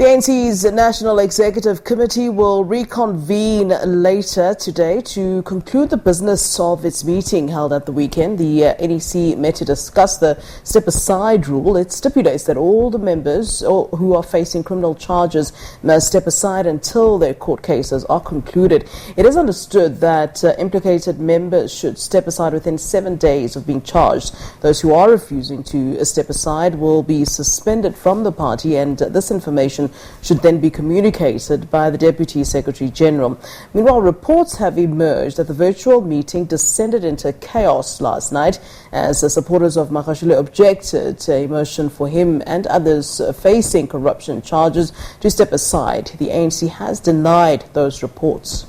The ANC's National Executive Committee will reconvene later today to conclude the business of its meeting held at the weekend. The NEC met to discuss the step-aside rule. It stipulates that all the members who are facing criminal charges must step aside until their court cases are concluded. It is understood that implicated members should step aside within 7 days of being charged. Those who are refusing to step aside will be suspended from the party, and this information should then be communicated by the Deputy Secretary General. Meanwhile, reports have emerged that the virtual meeting descended into chaos last night as the supporters of Magashule objected a motion for him and others facing corruption charges to step aside. The ANC has denied those reports.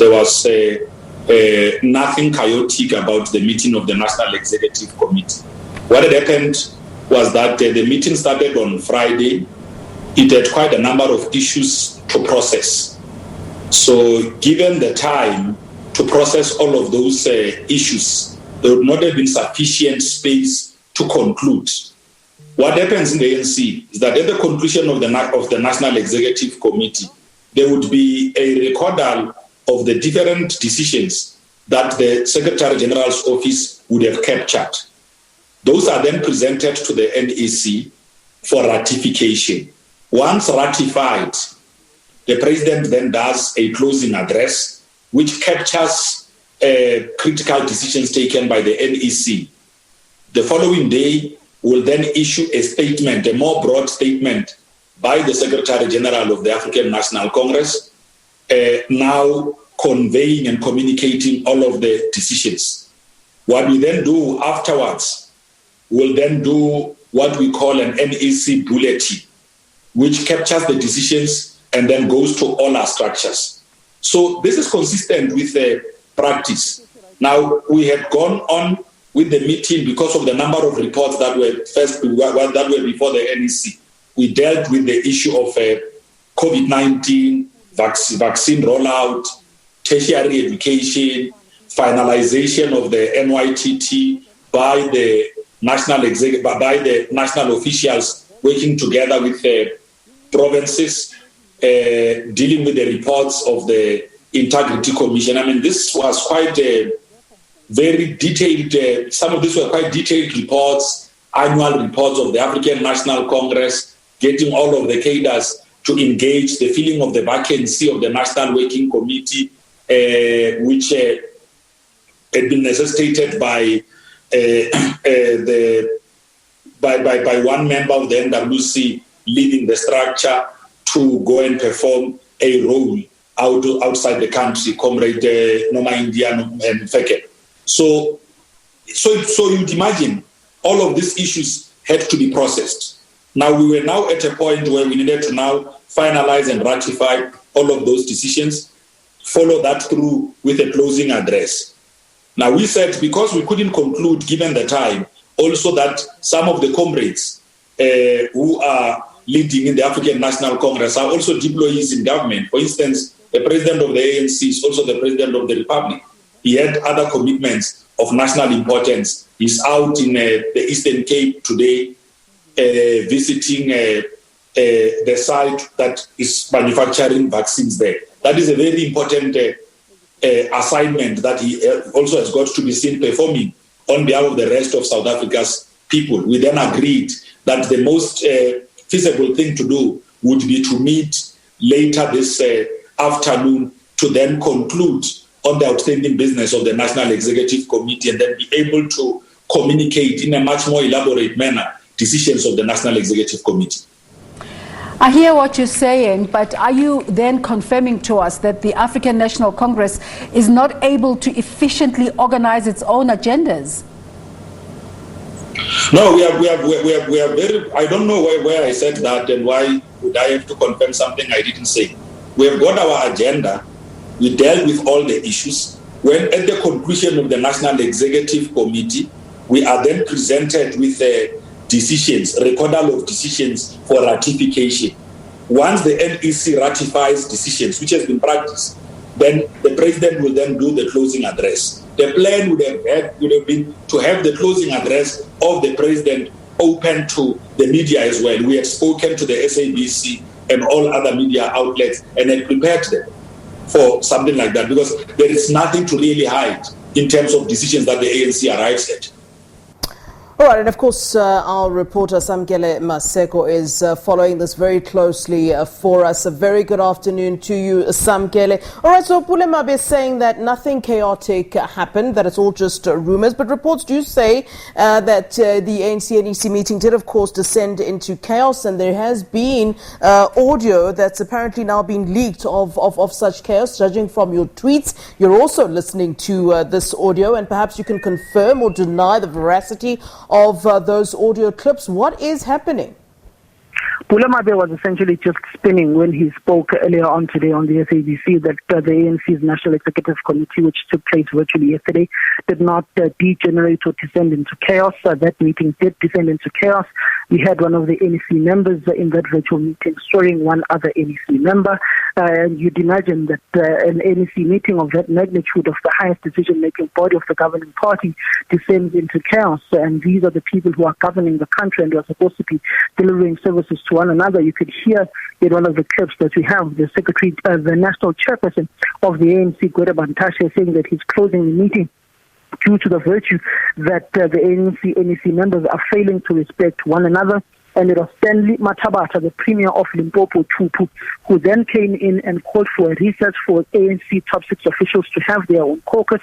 There was nothing chaotic about the meeting of the National Executive Committee. What had happened was that the meeting started on Friday. It had quite a number of issues to process. So given the time to process all of those issues, there would not have been sufficient space to conclude. What happens in the ANC is that at the conclusion of the National Executive Committee, there would be a recordal of the different decisions that the Secretary General's office would have captured. Those are then presented to the NEC for ratification. Once ratified, the President then does a closing address which captures critical decisions taken by the NEC. The following day, will then issue a statement, a more broad statement by the Secretary General of the African National Congress, now conveying and communicating all of the decisions. What we then do afterwards, we'll then do what we call an NEC bulletin, which captures the decisions and then goes to all our structures. So this is consistent with the practice. Now, we had gone on with the meeting because of the number of reports that were before the NEC. We dealt with the issue of COVID-19, vaccine rollout, tertiary education, finalization of the NYTT by the national officials working together with the provinces, dealing with the reports of the Integrity Commission. I mean, this was quite a very detailed, some of these were quite detailed reports, annual reports of the African National Congress, getting all of the cadres to engage, the filling of the vacancy of the National Working Committee, which had been necessitated by one member of the NWC leaving the structure to go and perform a role outside the country, Comrade Noma India and Feke. So you'd imagine all of these issues had to be processed. Now we were now at a point where we needed to now finalize and ratify all of those decisions, follow that through with a closing address. Now we said, because we couldn't conclude given the time, also that some of the comrades who are leading in the African National Congress are also deployees in government. For instance, the president of the ANC is also the president of the Republic. He had other commitments of national importance. He's out in the Eastern Cape today, visiting the site that is manufacturing vaccines there. That is a very important assignment that he also has got to be seen performing on behalf of the rest of South Africa's people. We then agreed that the most feasible thing to do would be to meet later this afternoon to then conclude on the outstanding business of the National Executive Committee and then be able to communicate in a much more elaborate manner decisions of the National Executive Committee. I hear what you're saying, but are you then confirming to us that the African National Congress is not able to efficiently organize its own agendas? No, we are very, I don't know where I said that and why would I have to confirm something I didn't say. We have got our agenda. We dealt with all the issues. When at the conclusion of the National Executive Committee, we are then presented with decisions, recordal of decisions for ratification. Once the NEC ratifies decisions, which has been practiced, then the president will then do the closing address. The plan would have been to have the closing address of the president open to the media as well. We had spoken to the SABC and all other media outlets and had prepared them for something like that, because there is nothing to really hide in terms of decisions that the ANC arrives at. All right, and of course, our reporter Samkele Maseko is following this very closely for us. A very good afternoon to you, Samkele. All right, so Pulemabe is saying that nothing chaotic happened, that it's all just rumors, but reports do say that the ANC NEC meeting did, of course, descend into chaos, and there has been audio that's apparently now been leaked of such chaos. Judging from your tweets, you're also listening to this audio, and perhaps you can confirm or deny the veracity of those audio clips. What is happening? Pulemabe was essentially just spinning when he spoke earlier on today on the SABC that the ANC's National Executive Committee, which took place virtually yesterday, did not degenerate or descend into chaos. That meeting did descend into chaos. We had one of the NEC members in that virtual meeting storing one other NEC member. And you'd imagine that an NEC meeting of that magnitude, of the highest decision-making body of the governing party, descends into chaos. And these are the people who are governing the country and who are supposed to be delivering services to one another. You could hear in one of the clips that we have the secretary, the national chairperson of the ANC, Mantashe, saying that he's closing the meeting due to the virtue that the ANC NEC members are failing to respect one another. And it was Stanley Matabata, the Premier of Limpopo, Tupu, who then came in and called for a recess for ANC top 6 officials to have their own caucus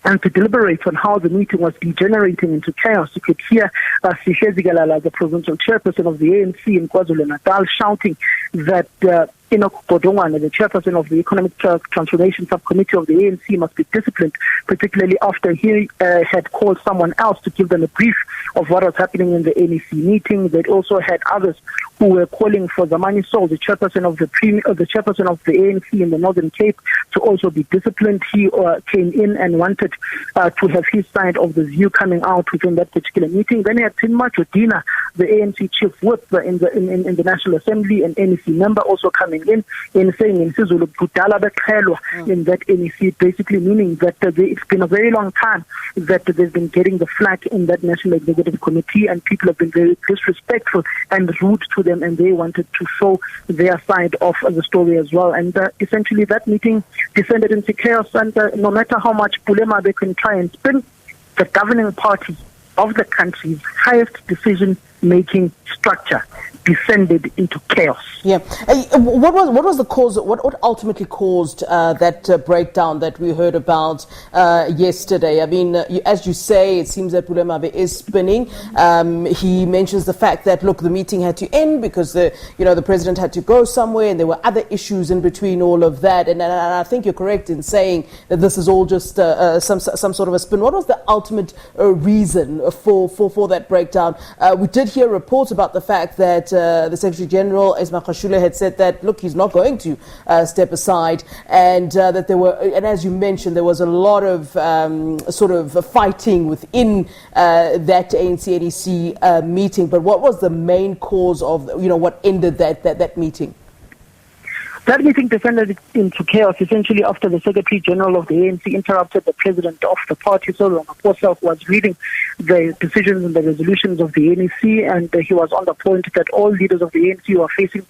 and to deliberate on how the meeting was degenerating into chaos. You could hear Sishezi Galala, the provincial chairperson of the ANC in KwaZulu-Natal, shouting that Enoch Godongwana, the chairperson of the Economic Transformation Subcommittee of the ANC, must be disciplined, particularly after he had called someone else to give them a brief of what was happening in the NEC meeting. They also had others who were calling for Zamani Soul, the chairperson of the chairperson of the ANC in the Northern Cape, to also be disciplined. He came in and wanted to have his side of the view coming out within that particular meeting. Then he had Tinma Jodina, the ANC chief whip in the National Assembly, an NEC member, also coming in saying in Sizulu Budala Bekhelwa in that NEC, basically meaning that it's been a very long time that they've been getting the flack in that National Executive Committee, and people have been very disrespectful and rude to them, and they wanted to show their side of the story as well. And essentially that meeting descended into chaos, and no matter how much Pulema they can try and spin, the governing party of the country's highest decision-making structure descended into chaos. Yeah. What was the cause? What ultimately caused that breakdown that we heard about yesterday? I mean, as you say, it seems that Pulemabe is spinning. He mentions the fact that, look, the meeting had to end because the president had to go somewhere, and there were other issues in between all of that. And I think you're correct in saying that this is all just some sort of a spin. What was the ultimate reason for that breakdown? We did hear reports about the fact that the Secretary General, Magashule, had said that, look, he's not going to step aside, and that there were, and as you mentioned, there was a lot of sort of fighting within that ANC NEC meeting. But what was the main cause of, what ended that meeting? That meeting descended into chaos essentially after the Secretary General of the ANC interrupted the president of the party, Cyril Ramaphosa, who was reading the decisions and the resolutions of the NEC, and he was on the point that all leaders of the ANC who are facing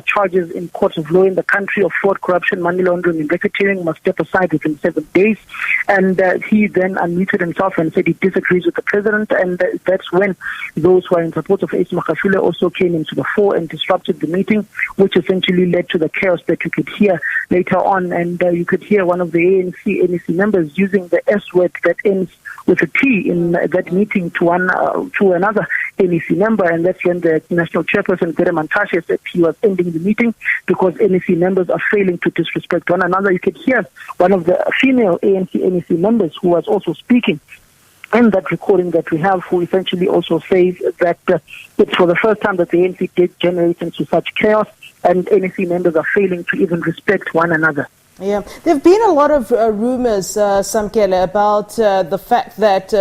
charges in courts of law in the country of fraud, corruption, money laundering and racketeering must step aside within 7 days. And he then unmuted himself and said he disagrees with the president, and that's when those who are in support of AC Magashule also came into the fore and disrupted the meeting, which essentially led to the chaos that you could hear later on. And you could hear one of the ANC NEC members using the S word that ends with a T in that meeting to another NEC member, and that's when the national chairperson, Mantashe, said he was ending the meeting because NEC members are failing to disrespect one another. You could hear one of the female ANC NEC members who was also speaking in that recording that we have, who essentially also says that it's for the first time that the ANC did generate into such chaos, and NEC members are failing to even respect one another. Yeah, there have been a lot of rumours, Samkele, about the fact that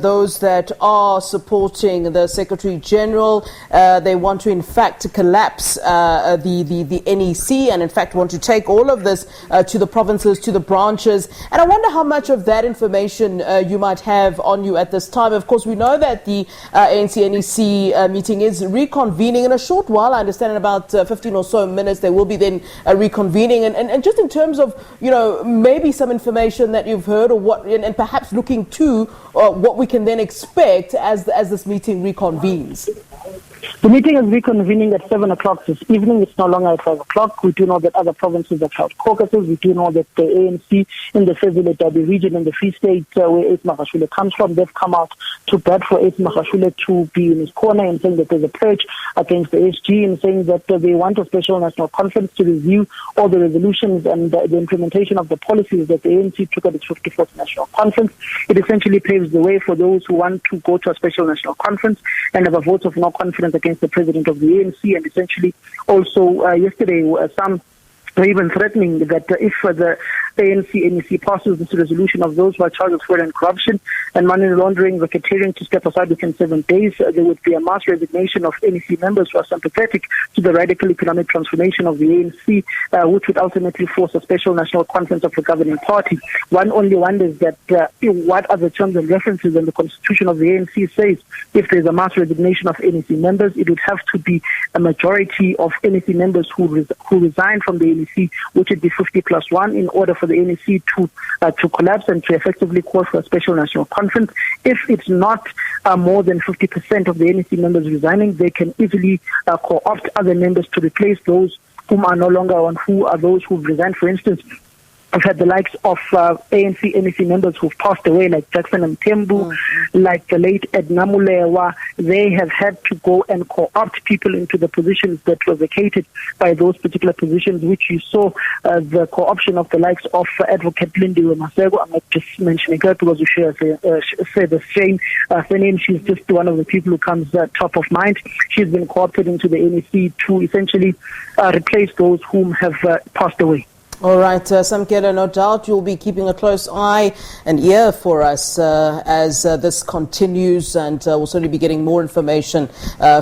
those that are supporting the Secretary General, they want to in fact collapse the NEC and in fact want to take all of this to the provinces, to the branches. And I wonder how much of that information you might have on you at this time. Of course, we know that the ANC NEC meeting is reconvening in a short while. I understand in about 15 or so minutes they will be then reconvening. And just in terms of, maybe some information that you've heard or what, and perhaps looking to what we can then expect as this meeting reconvenes. The meeting is reconvening at 7 o'clock this evening. It's no longer at 5 o'clock. We do know that other provinces have held caucuses. We do know that the ANC in the KwaZulu-Natal region in the Free State, where Ace Magashule comes from, they've come out to bat for Ace Magashule to be in his corner and saying that there's a purge against the SG and saying that they want a special national conference to review all the resolutions and the implementation of the policies that the ANC took at its 54th national conference. It essentially paves the way for those who want to go to a special national conference and have a vote of no confidence against the president of the ANC, and essentially also yesterday some were even threatening that if the ANC NEC passes this resolution of those who are charged with fraud and corruption and money laundering, racketeering to step aside within 7 days, there would be a mass resignation of NEC members who are sympathetic to the radical economic transformation of the ANC, which would ultimately force a special national conference of the governing party. One only wonders that what are the terms and references in the constitution of the ANC says if there is a mass resignation of NEC members, it would have to be a majority of NEC members who resign from the NEC, which would be 50+1, in order for the NEC to collapse and to effectively call for a special national conference. If it's not more than 50% of the NEC members resigning, they can easily co-opt other members to replace those whom are no longer on, who are those who've resigned. For instance, I've had the likes of ANC NEC members who've passed away, like Jackson and Tembu, like the late Edna Mulewa. They have had to go and co-opt people into the positions that were vacated by those particular positions, which you saw the co-option of the likes of Advocate Lindiwe Maseko. I'm not just mentioning her because you say the same name. She's just one of the people who comes top of mind. She's been co-opted into the NEC to essentially replace those whom have passed away. All right, Samkele, no doubt you'll be keeping a close eye and ear for us as this continues, and we'll certainly be getting more information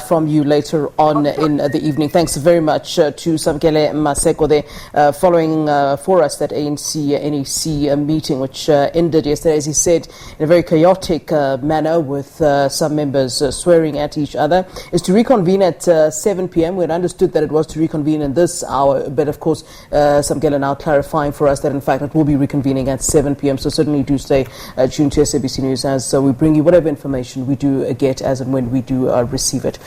from you later on in the evening. Thanks very much to Samkele Maseko there, following for us that ANC NEC meeting, which ended yesterday, as he said, in a very chaotic manner with some members swearing at each other. Is to reconvene at 7 p.m. We had understood that it was to reconvene in this hour, but of course, Samkele now clarifying for us that in fact it will be reconvening at 7 p.m. So certainly do stay tuned to SABC News as we bring you whatever information we do get as and when we do receive it.